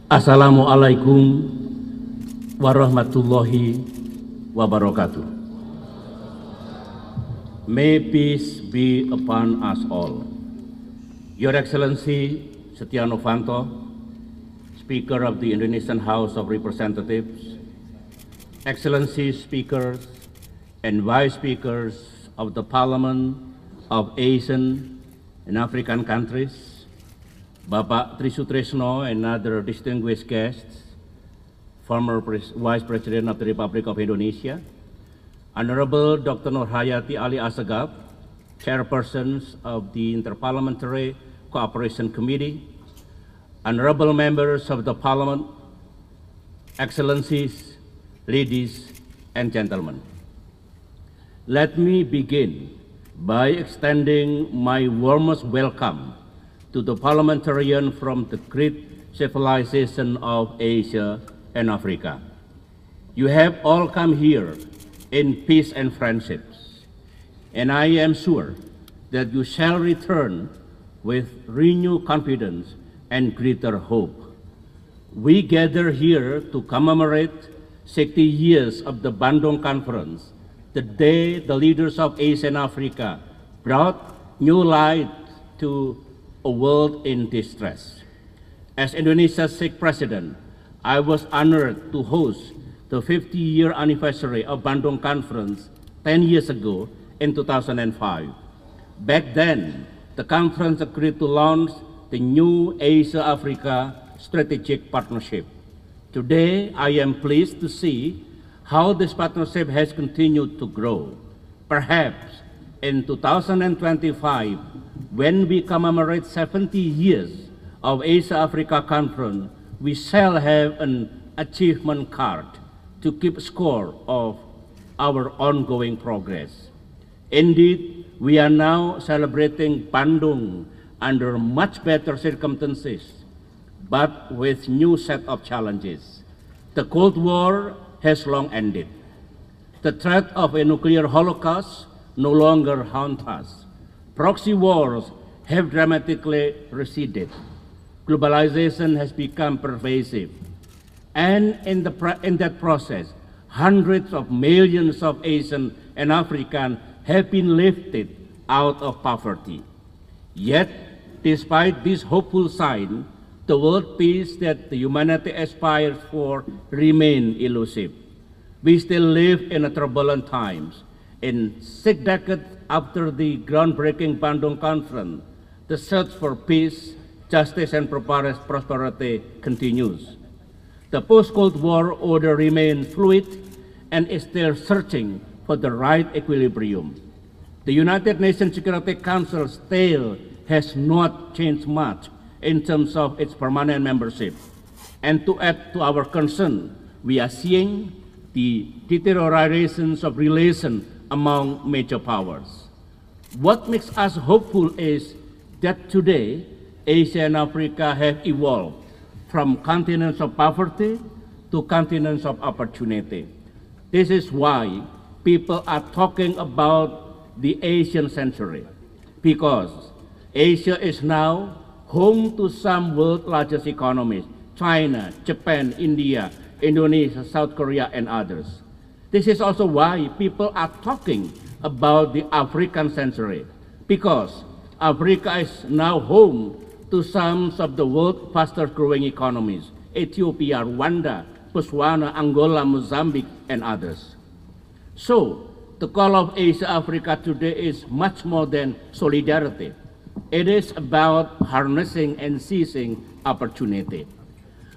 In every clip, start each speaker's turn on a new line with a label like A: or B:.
A: Assalamualaikum warahmatullahi wabarakatuh. May peace be upon us all. Your Excellency Setia Novanto, Speaker of the Indonesian House of Representatives, Excellencies Speakers and Vice Speakers of the Parliament of Asian and African countries, Bapak Tri Sutresno and other distinguished guests, former Vice President of the Republic of Indonesia, Honorable Dr. Nurhayati Ali Assegaf, Chairpersons of the Interparliamentary Cooperation Committee, Honorable Members of the Parliament, Excellencies, ladies and gentlemen. Let me begin by extending my warmest welcome to the parliamentarian from the great civilization of Asia and Africa. You have all come here in peace and friendships, and I am sure that you shall return with renewed confidence and greater hope. We gather here to commemorate 60 years of the Bandung Conference, the day the leaders of Asia and Africa brought new light to a world in distress. As Indonesia's sixth president, I was honored to host the 50-year anniversary of Bandung Conference 10 years ago in 2005. Back then, the conference agreed to launch the new Asia-Africa Strategic Partnership. Today, I am pleased to see how this partnership has continued to grow. Perhaps in 2025, when we commemorate 70 years of Asia-Africa Conference, we shall have an achievement card to keep score of our ongoing progress. Indeed, we are now celebrating Bandung under much better circumstances, but with new set of challenges. The Cold War has long ended. The threat of a nuclear holocaust no longer haunts us. Proxy wars have dramatically receded. Globalization has become pervasive. And in that process, hundreds of millions of Asian and Africans have been lifted out of poverty. Yet, despite this hopeful sign, the world peace that the humanity aspires for remain elusive. We still live in turbulent times. In 6 decades after the groundbreaking Bandung Conference, the search for peace, justice, and prosperity continues. The post-Cold War order remains fluid and is still searching for the right equilibrium. The United Nations Security Council still has not changed much in terms of its permanent membership. And to add to our concern, we are seeing the deteriorations of relations among major powers. What makes us hopeful is that today, Asia and Africa have evolved from continents of poverty to continents of opportunity. This is why people are talking about the Asian century, because Asia is now home to some world's largest economies: China, Japan, India, Indonesia, South Korea, and others. This is also why people are talking about the African century, because Africa is now home to some of the world's fastest growing economies: Ethiopia, Rwanda, Botswana, Angola, Mozambique, and others. So, the call of Asia-Africa today is much more than solidarity. It is about harnessing and seizing opportunity.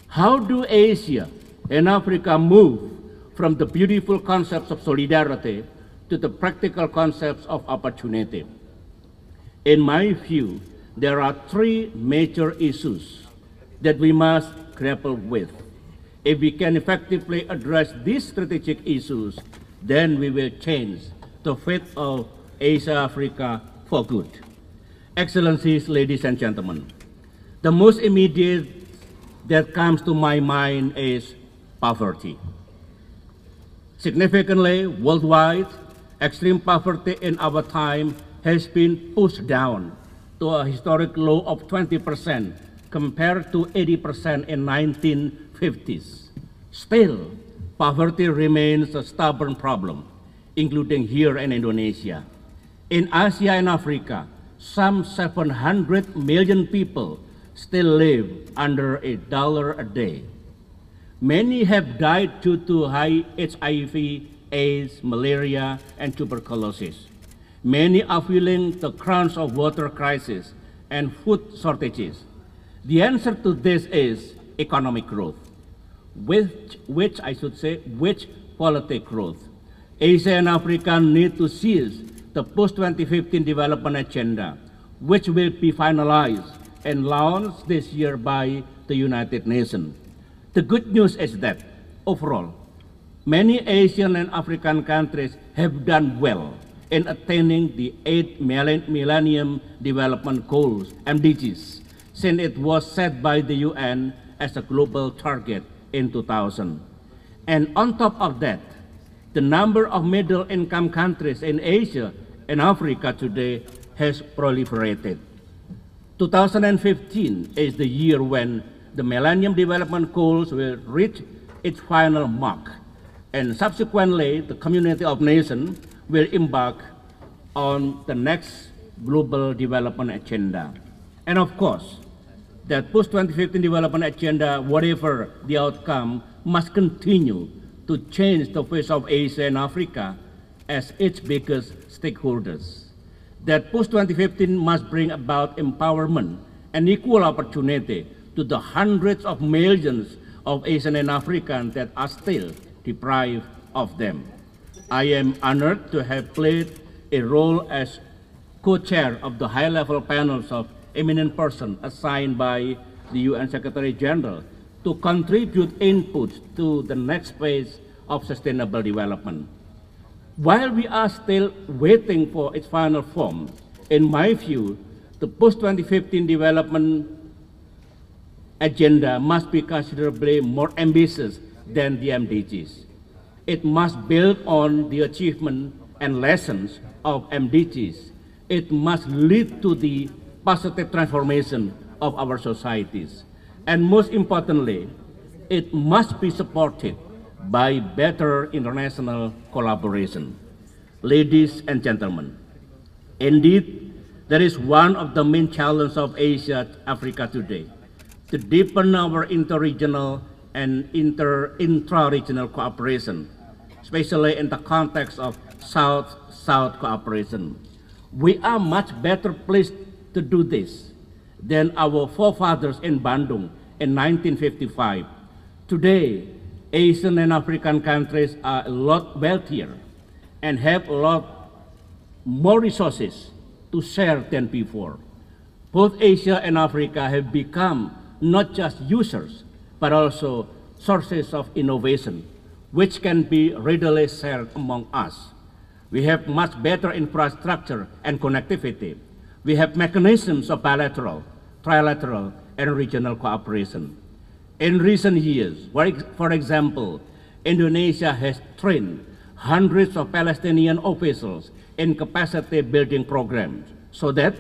A: How do Asia and Africa move from the beautiful concepts of solidarity to the practical concepts of opportunity? In my view, there are 3 major issues that we must grapple with. If we can effectively address these strategic issues, then we will change the fate of Asia-Africa for good. Excellencies, ladies and gentlemen, the most immediate that comes to my mind is poverty. Significantly, worldwide, extreme poverty in our time has been pushed down to a historic low of 20% compared to 80% in 1950s. Still, poverty remains a stubborn problem, including here in Indonesia. In Asia and Africa, some 700 million people still live under $1 a day. Many have died due to high HIV, AIDS, malaria, and tuberculosis. Many are feeling the crunch of water crisis and food shortages. The answer to this is economic growth, which quality growth. Asia and Africa need to seize the post-2015 development agenda, which will be finalized and launched this year by the United Nations. The good news is that, overall, many Asian and African countries have done well in attaining the 8 Millennium Development Goals, MDGs, since it was set by the UN as a global target in 2000. And on top of that, the number of middle-income countries in Asia and Africa today has proliferated. 2015 is the year when the Millennium Development Goals will reach its final mark, and subsequently the community of nations will embark on the next global development agenda. And of course, that post-2015 development agenda, whatever the outcome, must continue to change the face of Asia and Africa as its biggest stakeholders. That post-2015 must bring about empowerment and equal opportunity to the hundreds of millions of Asian and Africans that are still deprived of them. I am honored to have played a role as co-chair of the high-level panels of eminent persons assigned by the UN Secretary General to contribute inputs to the next phase of sustainable development. While we are still waiting for its final form, in my view, the post-2015 development agenda must be considerably more ambitious than the MDGs. It must build on the achievement and lessons of MDGs. It must lead to the positive transformation of our societies. And most importantly, it must be supported by better international collaboration. Ladies and gentlemen, indeed, that is one of the main challenges of Asia-Africa today, to deepen our interregional and intra-regional cooperation, especially in the context of South-South cooperation. We are much better placed to do this than our forefathers in Bandung in 1955. Today, Asian and African countries are a lot wealthier and have a lot more resources to share than before. Both Asia and Africa have become not just users, but also sources of innovation, which can be readily shared among us. We have much better infrastructure and connectivity. We have mechanisms of bilateral, trilateral, and regional cooperation. In recent years, for example, Indonesia has trained hundreds of Palestinian officials in capacity building programs so that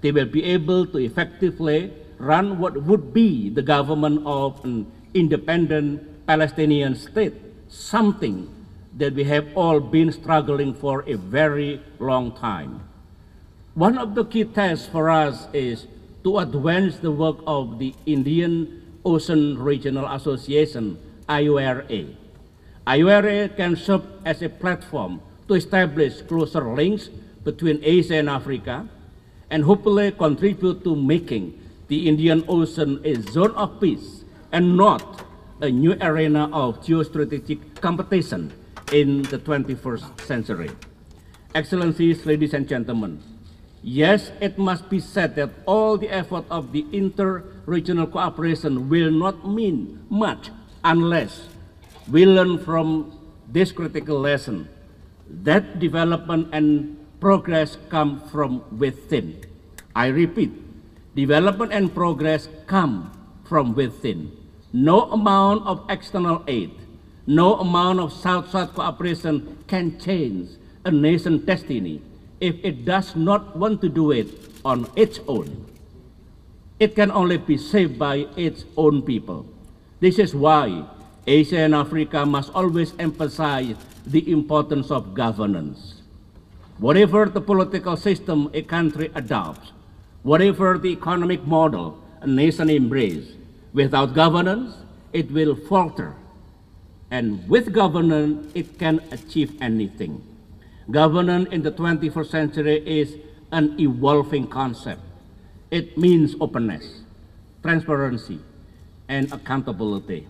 A: they will be able to effectively run what would be the government of an independent Palestinian state, something that we have all been struggling for a very long time. One of the key tasks for us is to advance the work of the Indian Ocean Regional Association, IORA. IORA can serve as a platform to establish closer links between Asia and Africa, and hopefully contribute to making the Indian Ocean a zone of peace and not a new arena of geostrategic competition in the 21st century. Excellencies, ladies and gentlemen, yes, it must be said that all the effort of the inter-regional cooperation will not mean much unless we learn from this critical lesson that development and progress come from within. I repeat, development and progress come from within. No amount of external aid, no amount of South-South cooperation can change a nation's destiny if it does not want to do it on its own. It can only be saved by its own people. This is why Asia and Africa must always emphasize the importance of governance. Whatever the political system a country adopts, whatever the economic model a nation embraces, without governance, it will falter. And with governance, it can achieve anything. Governance in the 21st century is an evolving concept. It means openness, transparency, and accountability.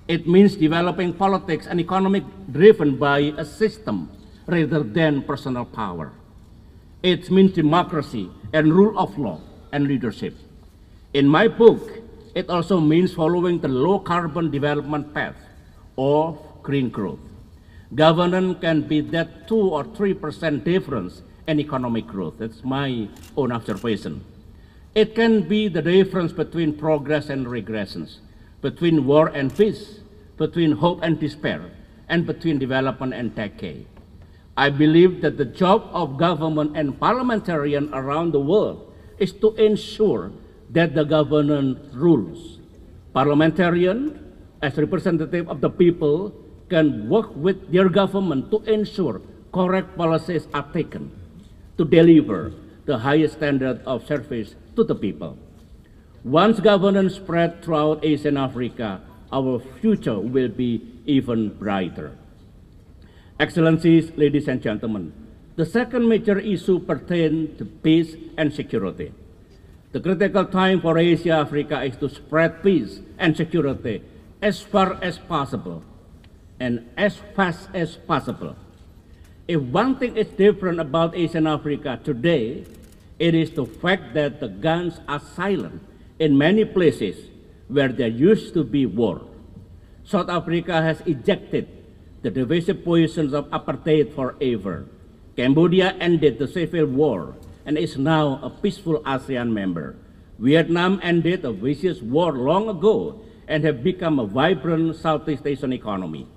A: It means developing politics and economic driven by a system rather than personal power. It means democracy and rule of law and leadership. In my book, it also means following the low-carbon development path of green growth. Governance can be that 2 or 3% difference in economic growth. That's my own observation. It can be the difference between progress and regressions, between war and peace, between hope and despair, and between development and decay. I believe that the job of government and parliamentarians around the world is to ensure that the government rules. Parliamentarians, as representatives of the people, can work with their government to ensure correct policies are taken to deliver the highest standard of service to the people. Once governance spread throughout Asia and Africa, our future will be even brighter. Excellencies, ladies and gentlemen, the second major issue pertains to peace and security. The critical time for Asia Africa is to spread peace and security as far as possible and as fast as possible. If one thing is different about Asia and Africa today, it is the fact that the guns are silent in many places where there used to be war. South Africa has ejected the divisive positions of apartheid forever. Cambodia ended the civil war and is now a peaceful ASEAN member. Vietnam ended a vicious war long ago and have become a vibrant Southeast Asian economy.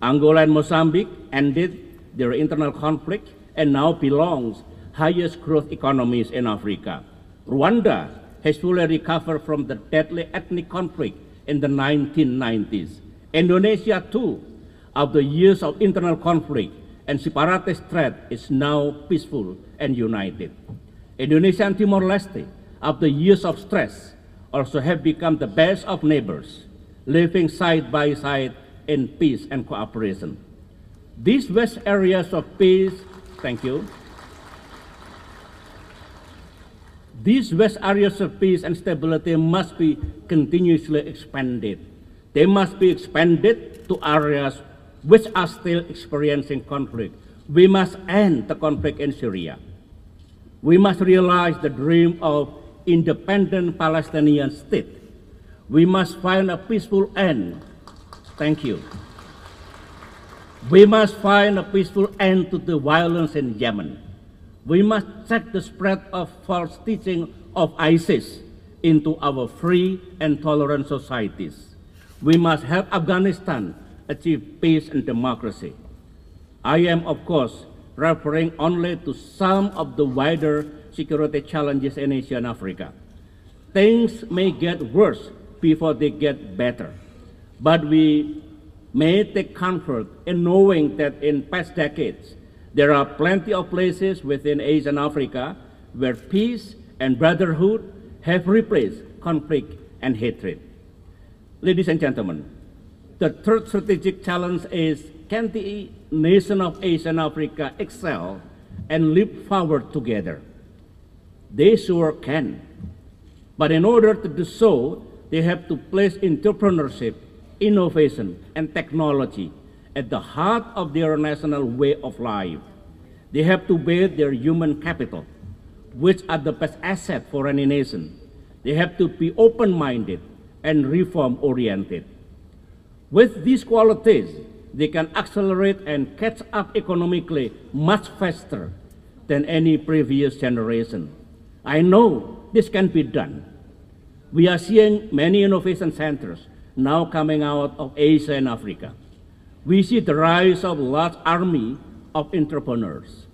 A: Angola and Mozambique ended their internal conflict and now belongs highest growth economies in Africa. Rwanda has fully recovered from the deadly ethnic conflict in the 1990s. Indonesia too, after years of internal conflict and separatist threat, is now peaceful and united. Indonesia and Timor-Leste, after years of stress, also have become the best of neighbors, living side by side in peace and cooperation. These vast areas of peace, thank you. These vast areas of peace and stability must be continuously expanded. They must be expanded to areas which are still experiencing conflict. We must end the conflict in Syria. We must realize the dream of independent Palestinian state. We must find a peaceful end. Thank you. We must find a peaceful end to the violence in Yemen. We must check the spread of false teaching of ISIS into our free and tolerant societies. We must help Afghanistan achieve peace and democracy. I am, of course, referring only to some of the wider security challenges in Asia and Africa. Things may get worse before they get better, but we may take comfort in knowing that in past decades, there are plenty of places within Asia and Africa where peace and brotherhood have replaced conflict and hatred. Ladies and gentlemen, the third strategic challenge is, can the nation of Asia and Africa excel and leap forward together? They sure can. But in order to do so, they have to place entrepreneurship, innovation, and technology at the heart of their national way of life. They have to build their human capital, which are the best asset for any nation. They have to be open-minded and reform-oriented. With these qualities, they can accelerate and catch up economically much faster than any previous generation. I know this can be done. We are seeing many innovation centers now coming out of Asia and Africa. We see the rise of large army of entrepreneurs.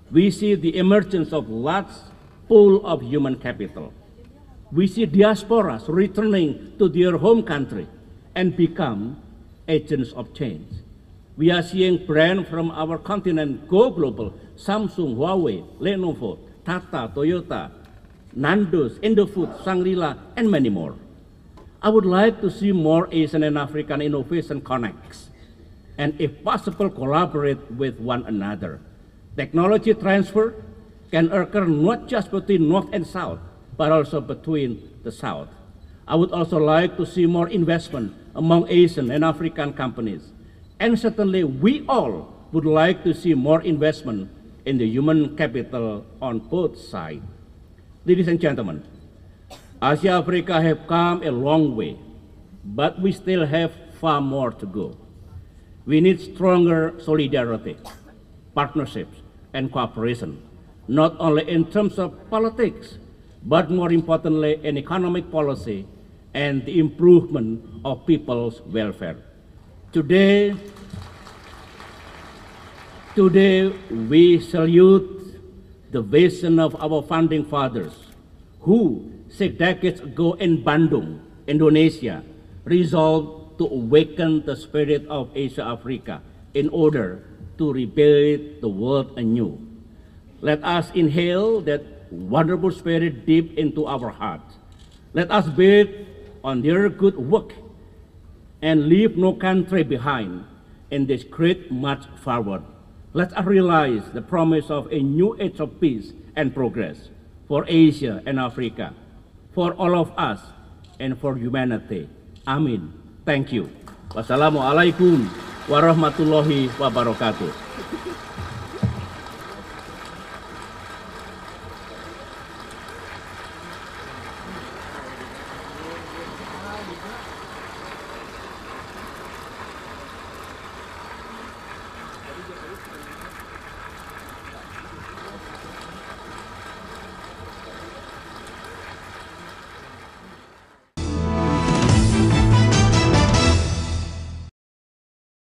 A: We see the emergence of large pool of human capital. We see diasporas returning to their home country and become agents of change. We are seeing brands from our continent go global: Samsung, Huawei, Lenovo, Tata, Toyota, Nando's, Indofood, Shangri-La, and many more. I would like to see more Asian and African innovation connects, and if possible, collaborate with one another. Technology transfer can occur not just between North and South, but also between the South. I would also like to see more investment among Asian and African companies. And certainly we all would like to see more investment in the human capital on both sides. Ladies and gentlemen, Asia Africa have come a long way, but we still have far more to go. We need stronger solidarity, partnerships, and cooperation, not only in terms of politics, but more importantly in economic policy and the improvement of people's welfare. Today we salute the vision of our founding fathers, who 6 decades ago in Bandung, Indonesia, resolved to awaken the spirit of Asia Africa in order to rebuild the world anew. Let us inhale that wonderful spirit deep into our hearts. Let us build on their good work and leave no country behind in this great march forward. Let us realize the promise of a new age of peace and progress for Asia and Africa, for all of us, and for humanity. Amin. Thank you. Wassalamualaikum warahmatullahi wabarakatuh.